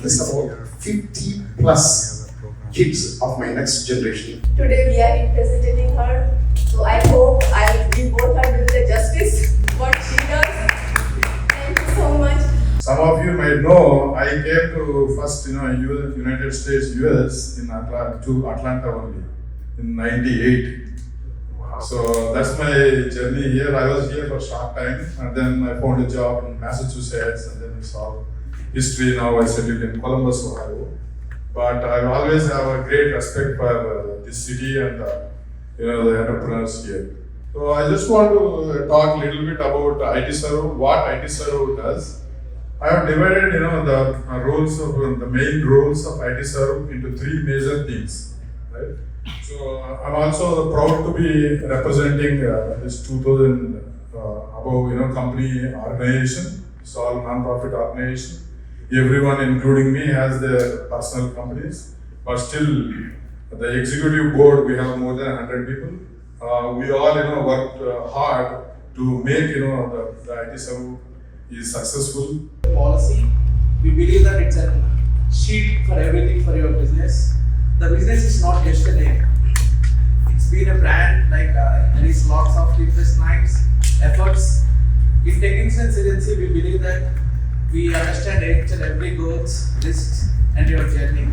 with about 50 plus kids of my next generation. Today we are representing her, so I hope we both are doing the justice what she does. Thank you so much. Some of you might know I came to first, United States, US in Atlanta only in '98. So that's my journey here. I was here for a short time, and then I found a job in Massachusetts, and then it's all history now. I settled in Columbus, Ohio. But I always have a great respect for this city and the entrepreneurs here. So I just want to talk a little bit about IT Serve, what IT Serve does. I have divided, the roles of the main roles of IT Serve into three major things, right? So I'm also proud to be representing this 2000 above company organization. It's all non-profit organization. Everyone, including me, has their personal companies, but still, the executive board we have more than 100 people. We all worked hard to make the IT Serve is successful. Policy, we believe that it's a sheet for everything for your business. The business is not just a name. It's been a brand, there is lots of sleepless nights, efforts. In Technical Agency, we believe that we understand each and every goals, risks, and your journey.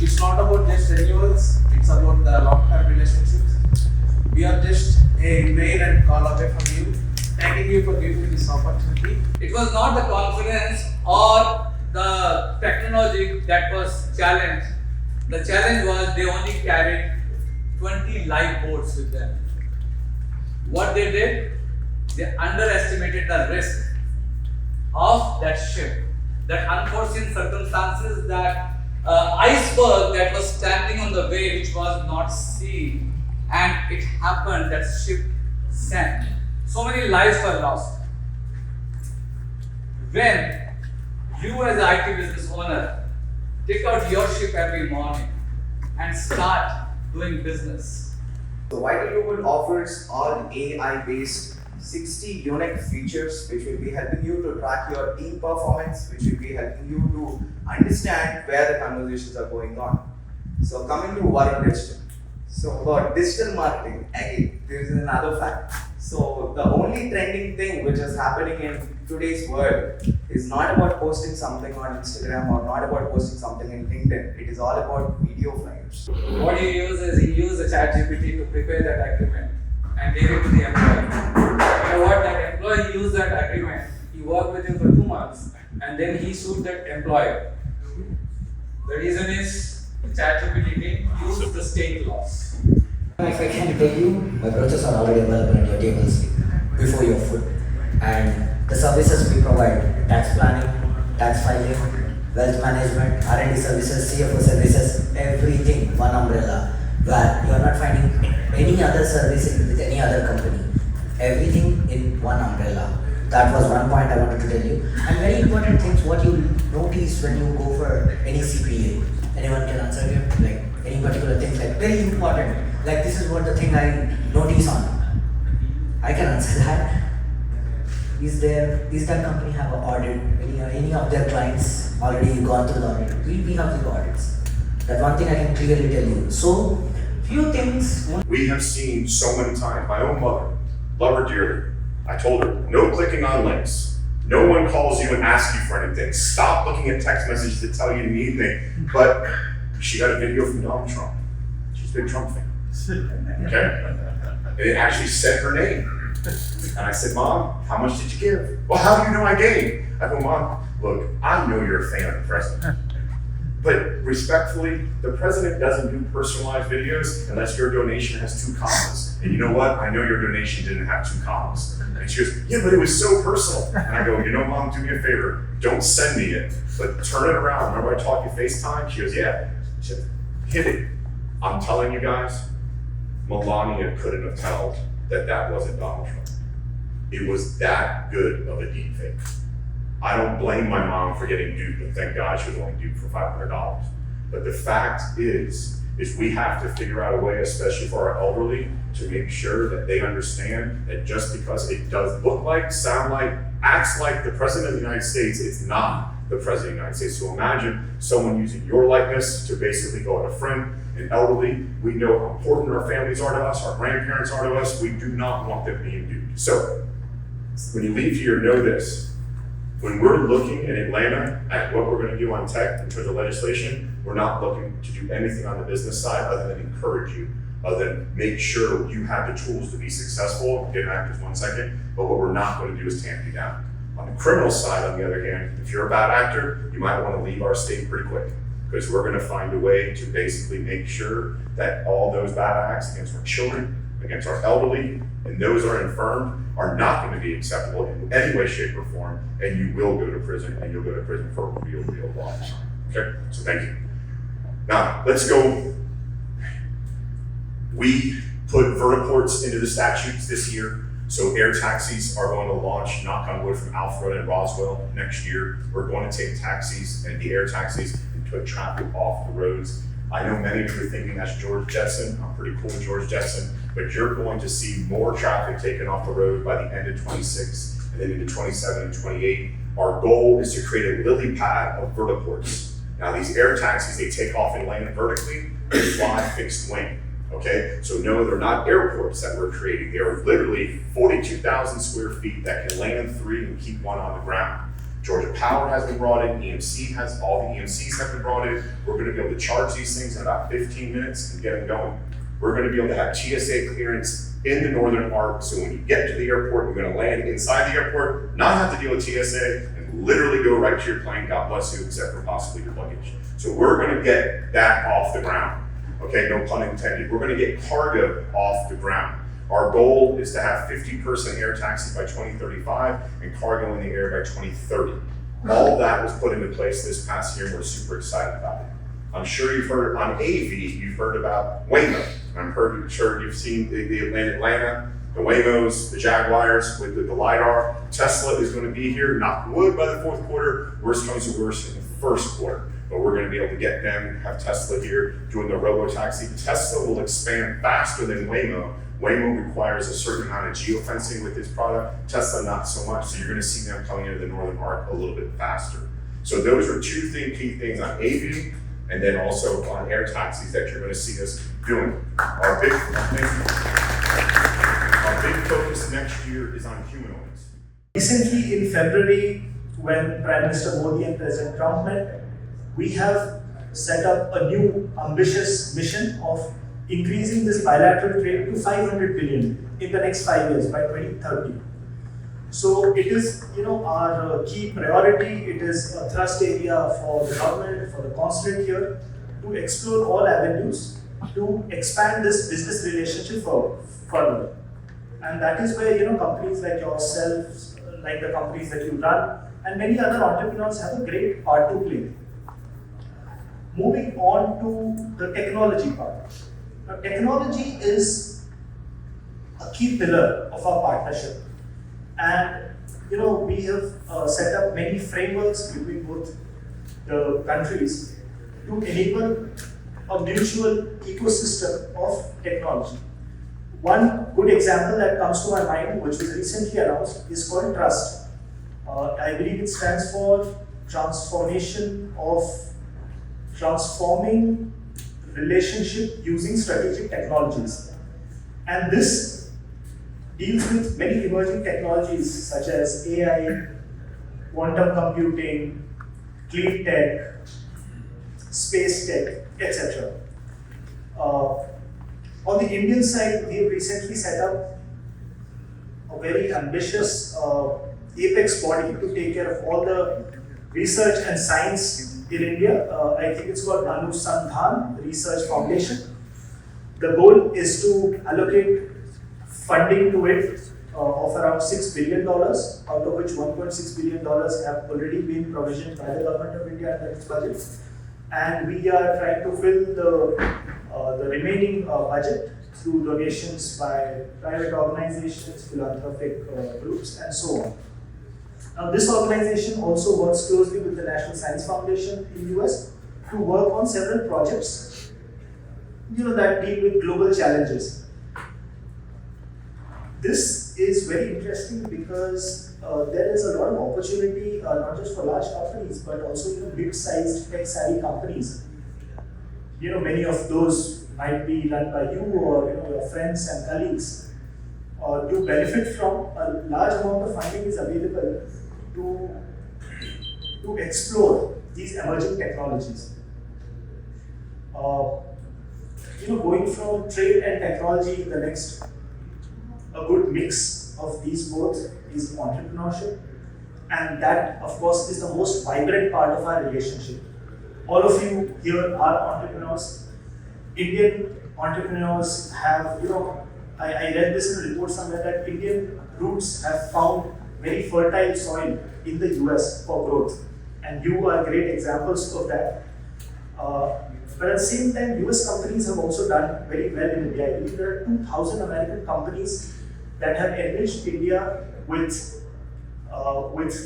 It's not about just renewals, it's about the long-term relationships. We are just a mail and call away from you. Thanking you for giving me this opportunity. It was not the confidence or the technology that was challenged. The challenge was they only carried 20 live boats with them. What they did, they underestimated the risk of that ship, that unforeseen circumstances, that iceberg that was standing on the way which was not seen, and it happened that ship sank. So many lives were lost. When you as an IT business owner take out your ship every morning and start doing business. So Vital Global offers all AI-based 60 unique features which will be helping you to track your team performance, which will be helping you to understand where the conversations are going on. So coming to Vital Digital. So about digital marketing, again, there is another fact. So the only trending thing which is happening in today's world is not about posting something on Instagram or not about posting something in LinkedIn. It is all about video flyers. What he uses, he used a ChatGPT to prepare that agreement and gave it to the employee. You know what? That employee used that agreement. He worked with him for 2 months and then he sued that employee. The reason is the ChatGPT didn't use the state laws. If I can tell you, my brochures are already available on your tables before your food. And the services we provide, tax planning, tax filing, wealth management, R&D services, CFO services, everything, one umbrella, where you are not finding any other service with any other company. Everything in one umbrella. That was one point I wanted to tell you. And very important things, what you notice when you go for any CPA. Anyone can answer here? Like any particular things, like very important. Like this is what the thing I notice on. I can answer that. Is that company have an audit? Any of their clients already gone through the audit? We have the audits. That one thing I can clearly tell you. So, few things. We have seen so many times. My own mother, love her dearly. I told her, no clicking on links. No one calls you and asks you for anything. Stop looking at text messages that tell you you need anything. But she got a video from Donald Trump. She's a big Trump fan. Okay? And it actually said her name. And I said, Mom, how much did you give? Well, how do you know I gave? I go, Mom, look, I know you're a fan of the president. But respectfully, the president doesn't do personalized videos unless your donation has 2 commas. And you know what? I know your donation didn't have 2 commas. And she goes, yeah, but it was so personal. And I go, Mom, do me a favor. Don't send me it, but turn it around. Remember I taught you FaceTime? She goes, yeah. She said, hit it. I'm telling you guys, Melania couldn't have told that wasn't Donald Trump. It was that good of a deep fake. I don't blame my mom for getting duped, and thank God she was only duped for $500. But the fact is we have to figure out a way, especially for our elderly, to make sure that they understand that just because it does look like, sound like, acts like the President of the United States, it's not. the President of the United States. So imagine someone using your likeness to basically go at a friend, an elderly. We know how important our families are to us, our grandparents are to us. We do not want them being duped. So when you leave here, know this. When we're looking in Atlanta at what we're going to do on tech in terms of legislation, we're not looking to do anything on the business side other than encourage you, other than make sure you have the tools to be successful. I'll get back to this 1 second. But what we're not going to do is tamp you down. On the criminal side, on the other hand, if you're a bad actor, you might want to leave our state pretty quick, because we're going to find a way to basically make sure that all those bad acts against our children, against our elderly, and those who are infirmed are not going to be acceptable in any way, shape, or form, and you will go to prison, and you'll go to prison for a real long time. Okay, so thank you. Now, let's go. We put vertiports into the statutes this year. So air taxis are going to launch, knock on wood, from Alpharetta and Roswell next year. We're going to take taxis and the air taxis and put traffic off the roads. I know many of you are thinking that's George Jetson. I'm pretty cool with George Jetson, but you're going to see more traffic taken off the road by the end of 26 and then into 27 and 28. Our goal is to create a lily pad of vertiports. Now these air taxis, they take off and land vertically, they fly fixed wing. Okay, so no, they're not airports that we're creating. They are literally 42,000 square feet that can land 3 and keep 1 on the ground. Georgia Power has been brought in, all the EMCs have been brought in. We're gonna be able to charge these things in about 15 minutes and get them going. We're gonna be able to have TSA clearance in the northern arc, so when you get to the airport, you're gonna land inside the airport, not have to deal with TSA, and literally go right to your plane, God bless you, except for possibly your luggage. So we're gonna get that off the ground. Okay, no pun intended. We're going to get cargo off the ground. Our goal is to have 50-person air taxis by 2035 and cargo in the air by 2030. All that was put into place this past year, and we're super excited about it. I'm sure you've heard on AV, you've heard about Waymo. I'm sure you've seen the Atlanta, the Waymos, the Jaguars with the LiDAR. Tesla is going to be here, knock wood, by the 4th quarter. Worst comes to worst in the 1st quarter. But we're going to be able to get them, have Tesla here doing the robo-taxi. Tesla will expand faster than Waymo. Waymo requires a certain amount of geofencing with its product. Tesla, not so much. So you're going to see them coming into the northern arc a little bit faster. So those are 2 key things on AV, and then also on air taxis that you're going to see us doing. Our big focus next year is on humanoids. Recently in February, when Prime Minister Modi and President Trump met, we have set up a new ambitious mission of increasing this bilateral trade to 500 billion in the next 5 years by 2030. So it is, our key priority. It is a thrust area for the government, for the consulate here, to explore all avenues to expand this business relationship further. And that is where companies like yourselves, like the companies that you run, and many other entrepreneurs have a great part to play. Moving on to the technology part. Now, technology is a key pillar of our partnership, and we have set up many frameworks between both the countries to enable a mutual ecosystem of technology. One good example that comes to my mind, which was recently announced, is called TRUST. I believe it stands for transforming relationship using strategic technologies. And this deals with many emerging technologies such as AI, quantum computing, clean tech, space tech, etc. On the Indian side, we have recently set up a very ambitious apex body to take care of all the research and science in India. I think it's called Anusandhan Research Foundation. The goal is to allocate funding to it of around $6 billion, out of which $1.6 billion have already been provisioned by the government of India under its budget. And we are trying to fill the remaining budget through donations by private organizations, philanthropic groups, and so on. Now, this organization also works closely with the National Science Foundation in the US to work on several projects, that deal with global challenges. This is very interesting because there is a lot of opportunity, not just for large companies, but also mid-sized tech-savvy companies. Many of those might be run by you or your friends and colleagues. To benefit from a large amount of funding is available to explore these emerging technologies. Going from trade and technology, the next, a good mix of these both is entrepreneurship, and that of course is the most vibrant part of our relationship. All of you here are entrepreneurs. Indian entrepreneurs have, I read this in a report somewhere that Indian roots have found very fertile soil in the US for growth, and you are great examples of that. But at the same time, US companies have also done very well in India. I believe there are 2,000 American companies that have enriched India with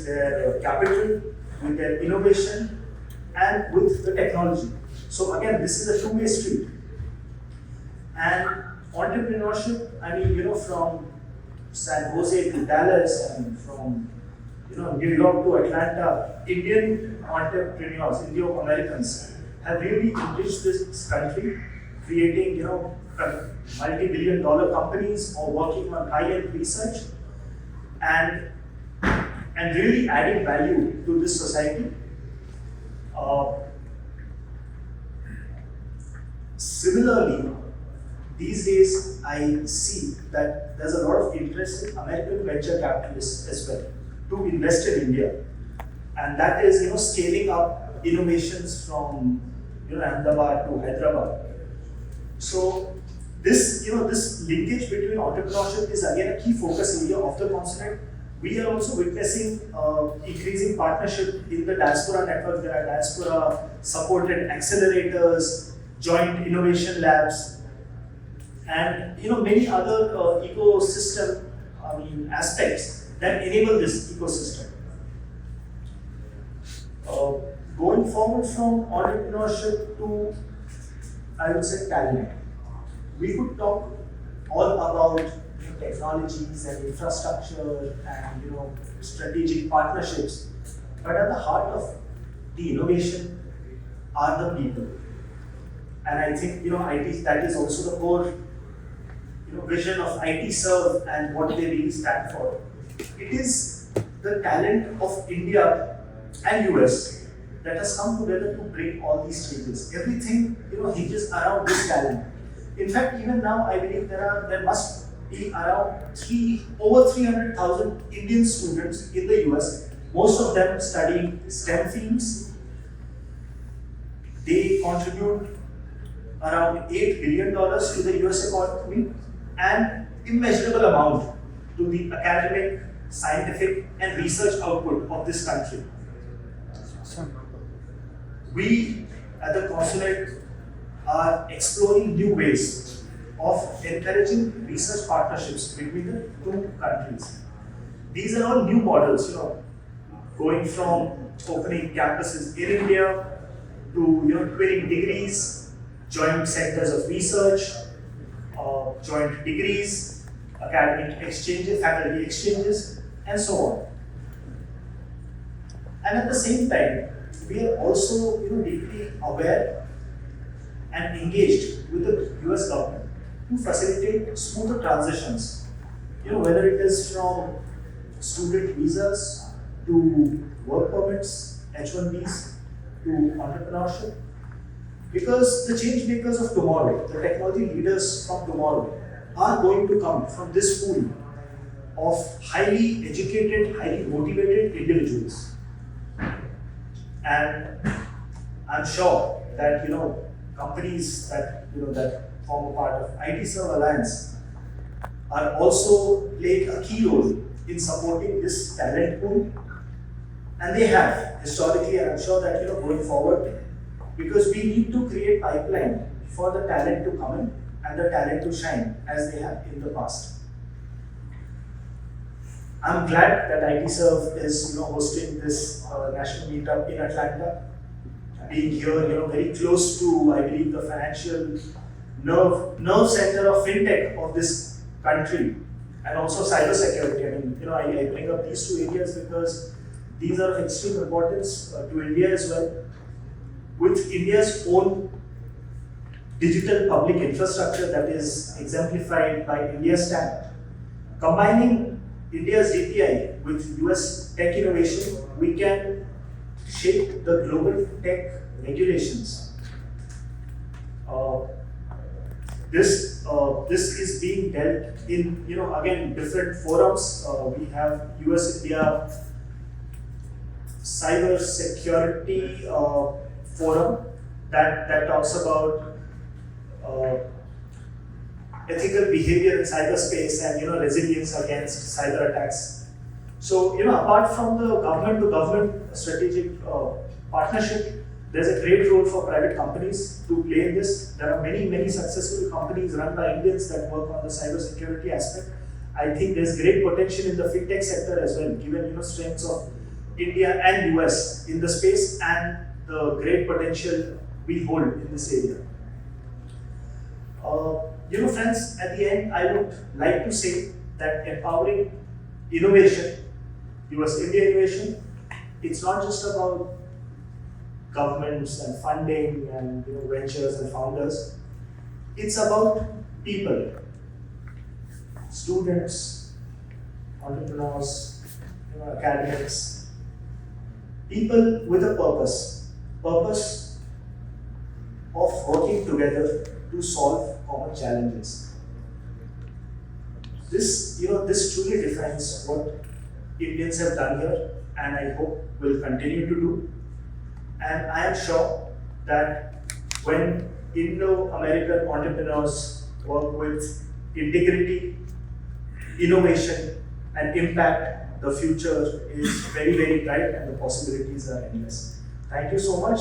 their capital, with their innovation, and with the technology. So again, this is a two-way street. And entrepreneurship, from San Jose to Dallas and from New York to Atlanta, Indian entrepreneurs, Indo-Americans have really enriched this country, creating multi-billion-dollar companies or working on high-end research and really adding value to this society. Similarly, these days I see that there's a lot of interest in American venture capitalists as well to invest in India, and that is scaling up innovations from Ahmedabad to Hyderabad. So this linkage between entrepreneurship is again a key focus area of the consulate. We are also witnessing increasing partnership in the diaspora network. There are diaspora supported accelerators, joint innovation labs, and many other ecosystem aspects that enable this ecosystem. Going forward from entrepreneurship to, I would say, talent, we could talk all about technologies and infrastructure and strategic partnerships, but at the heart of the innovation are the people. And I think IT, that is also the core vision of IT Serve and what they really stand for. It is the talent of India and US that has come together to bring all these changes. Everything hinges around this talent. In fact, even now I believe there must be around over 300,000 Indian students in the US, most of them studying STEM fields. They contribute around $8 billion to the US economy and immeasurable amount to the academic, scientific and research output of this country. We at the consulate are exploring new ways of encouraging research partnerships between the two countries. These are all new models, going from opening campuses in India to twinning degrees, joint centers of research, joint degrees, academic exchanges, faculty exchanges, and so on. And at the same time, we are also deeply aware and engaged with the US government to facilitate smoother transitions. Whether it is from student visas to work permits, H1Bs to entrepreneurship. Because the change makers of tomorrow, the technology leaders from tomorrow, are going to come from this pool of highly educated, highly motivated individuals. And I'm sure that companies that that form a part of IT Serve Alliance are also playing a key role in supporting this talent pool, and they have historically, and I'm sure that going forward, because we need to create pipeline for the talent to come in and the talent to shine as they have in the past. I'm glad that IT Serve is hosting this national meetup in Atlanta, being here very close to, I believe, the financial nerve center of fintech of this country, and also cyber security. I mean, I bring up these two areas because these are of extreme importance to India as well. With India's own digital public infrastructure that is exemplified by India Stack, combining India's DPI with US tech innovation, we can shape the global tech regulations. This is being dealt in, again, different forums. We have US-India Cyber Security Forum that talks about ethical behavior in cyberspace and resilience against cyber attacks. So apart from the government to government strategic partnership, there's a great role for private companies to play in this. There are many successful companies run by Indians that work on the cyber security aspect. I think there's great potential in the fintech sector as well, given strengths of India and US in the space and the great potential we hold in this area. Friends, at the end, I would like to say that empowering innovation, US-India innovation, it's not just about governments and funding and ventures and founders. It's about people, students, entrepreneurs, academics, people with a purpose of working together to solve common challenges. This truly defines what Indians have done here, and I hope will continue to do. And I am sure that when Indo-American entrepreneurs work with integrity, innovation, and impact, the future is very bright and the possibilities are endless. Thank you so much.